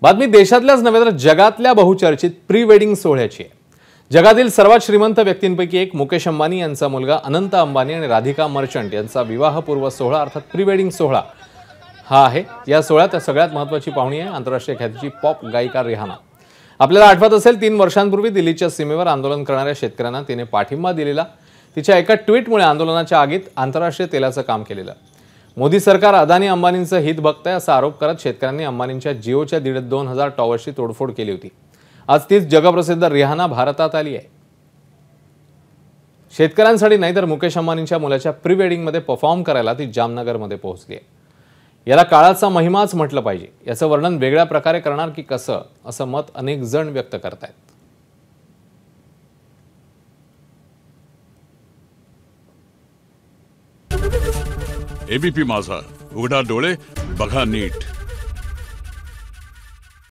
बातमी देशातल्याच नव्हे तर जगातल्या बहुचर्चित प्री वेडिंग सोहळ्याची आहे। जगातील सर्वात श्रीमंत व्यक्तींपैकी एक मुकेश अंबानी यांचा मुलगा अनंत अंबानी आणि राधिका मर्चंट यांचा विवाहपूर्व सोहळा अर्थात प्री वेडिंग सोहळा हा आहे। या सोहळ्यात सगळ्यात महत्त्वाची पाहुणी आहे आंतरराष्ट्रीय ख्यातीची पॉप गायिका रिहाना। आपल्याला आठवत असेल 3 वर्षांपूर्वी दिल्लीच्या सीमेवर आंदोलन करणाऱ्या शेतकऱ्यांना तिने पाठिंबा दिलेला। तिच्या एका ट्विटमुळे आंदोलनाच्या आगीत आंतरराष्ट्रीय तेलाचं काम केलेलं। मोदी सरकार अदानी अंबानींचं हित बघतंय असा आरोप करत शेतकऱ्यांनी अंबानींच्या जिओच्या 1,500 टॉवरची तोडफोड केली होती। आज तीच जगप्रसिद्ध रिहाना भारतात आली आहे। शेतकऱ्यांसाठी नाही तर मुकेश अंबानींच्या मुलाच्या प्री वेडिंगमध्ये परफॉर्म करायला ती जामनगरमध्ये पोहोचली आहे। याला काळाचा महिमाच म्हटलं पाहिजे। याचं वर्णन वेगळ्या प्रकारे करणार की कसं असं मत अनेक जण व्यक्त करतायत। एबीपी माझा, उघडा डोळे बघा नीट।